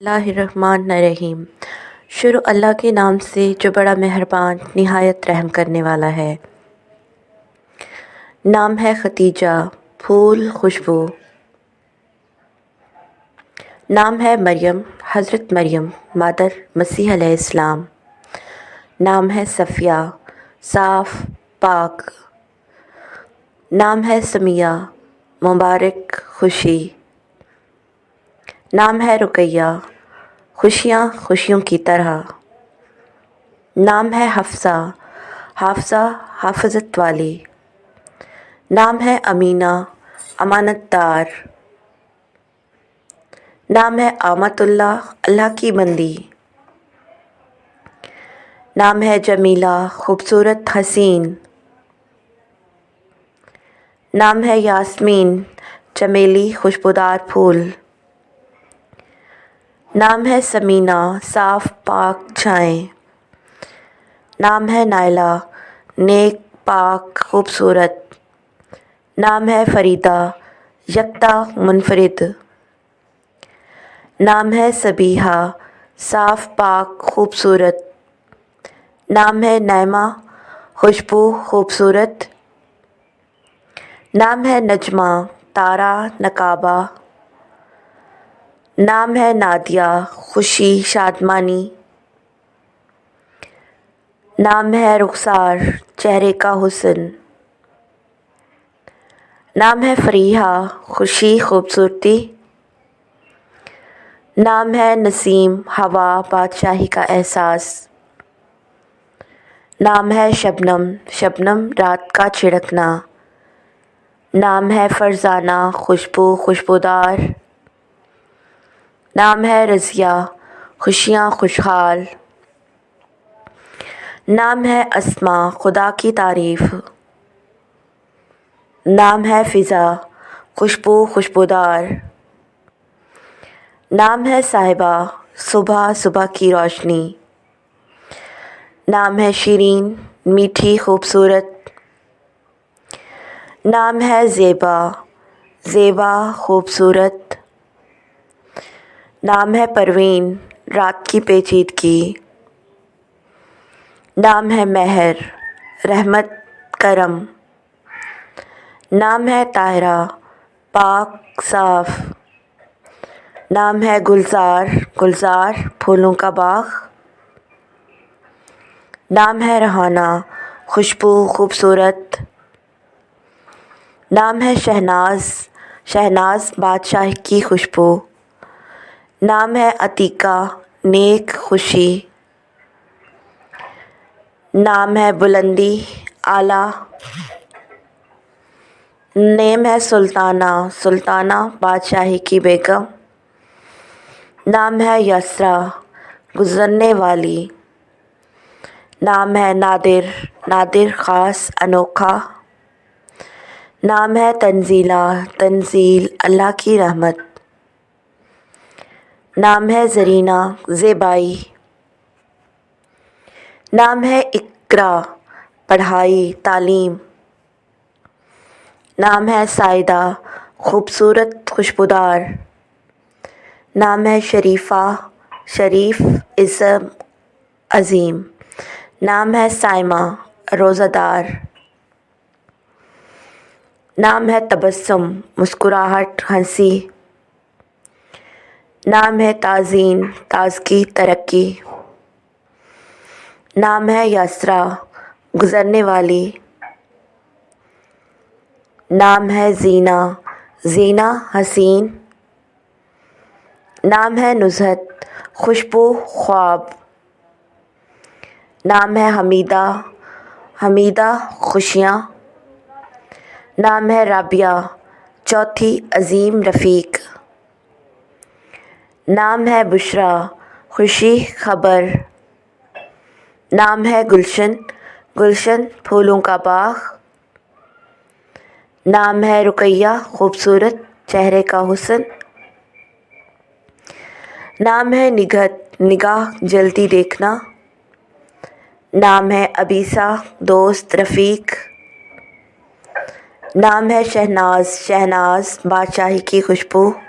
اللہ الرحمن الرحیم۔ شروع اللہ کے نام سے جو بڑا مہربان نہایت رحم کرنے والا ہے۔ نام ہے ختیجہ، پھول خوشبو۔ نام ہے مریم، حضرت مریم مادر مسیح علیہ السلام۔ نام ہے صفیہ، صاف پاک۔ نام ہے سمیہ، مبارک خوشی۔ نام ہے رقیہ، خوشیاں خوشیوں کی طرح۔ نام ہے حفصہ، حافظہ حافظت والی۔ نام ہے امینہ، امانت دار۔ نام ہے آمۃ اللہ، اللہ کی بندی۔ نام ہے جمیلہ، خوبصورت حسین۔ نام ہے یاسمین، چمیلی خوشبودار پھول۔ نام ہے سمینہ، صاف پاک چھائیں۔ نام ہے نائلہ، نیک پاک خوبصورت۔ نام ہے فریدہ، یکتا منفرد۔ نام ہے سبیحہ، صاف پاک خوبصورت۔ نام ہے نعمہ، خوشبو خوبصورت۔ نام ہے نجمہ، تارا نقابہ۔ نام ہے نادیہ، خوشی شادمانی۔ نام ہے رخسار، چہرے کا حسن۔ نام ہے فریحہ، خوشی خوبصورتی۔ نام ہے نسیم، ہوا بادشاہی کا احساس۔ نام ہے شبنم، شبنم رات کا چھڑکنا۔ نام ہے فرزانہ، خوشبو خوشبودار۔ نام ہے رضیہ، خوشیاں خوشحال۔ نام ہے اسماء، خدا کی تعریف۔ نام ہے فضا، خوشبو خوشبودار۔ نام ہے صاحبہ، صبح صبح کی روشنی۔ نام ہے شیرین، میٹھی خوبصورت۔ نام ہے زیبا، زیبا خوبصورت۔ نام ہے پروین، رات کی پیچیدگی۔ نام ہے مہر، رحمت کرم۔ نام ہے طاہرہ، پاک صاف۔ نام ہے گلزار، گلزار پھولوں کا باغ۔ نام ہے ریحانہ، خوشبو خوبصورت۔ نام ہے شہناز، شہناز بادشاہ کی خوشبو۔ نام ہے عتیقہ، نیک خوشی۔ نام ہے بلندی، اعلیٰ۔ نیم ہے سلطانہ، سلطانہ بادشاہی کی بیگم۔ نام ہے یسریٰ، گزرنے والی۔ نام ہے نادر، نادر خاص انوکھا۔ نام ہے تنزیلہ، تنزیل اللہ کی رحمت۔ نام ہے زرینہ، زیبائی۔ نام ہے اقرا، پڑھائی تعلیم۔ نام ہے سائدہ، خوبصورت خوشبودار۔ نام ہے شریفہ، شریف عظم عظیم۔ نام ہے صائمہ، روزہ دار۔ نام ہے تبسم، مسکراہٹ ہنسی۔ نام ہے تازین، تازگی ترقی۔ نام ہے یسریٰ، گزرنے والی۔ نام ہے زینہ، زینہ حسین۔ نام ہے نزہت، خوشبو خواب۔ نام ہے حمیدہ، حمیدہ خوشیاں۔ نام ہے رابعہ، چوتھی عظیم رفیق۔ نام ہے بشریٰ، خوشی خبر۔ نام ہے گلشن، گلشن پھولوں کا باغ۔ نام ہے رقیہ، خوبصورت چہرے کا حسن۔ نام ہے نگہت، نگاہ جلتی دیکھنا۔ نام ہے عبیسہ، دوست رفیق۔ نام ہے شہناز، شہناز بادشاہی کی خوشبو۔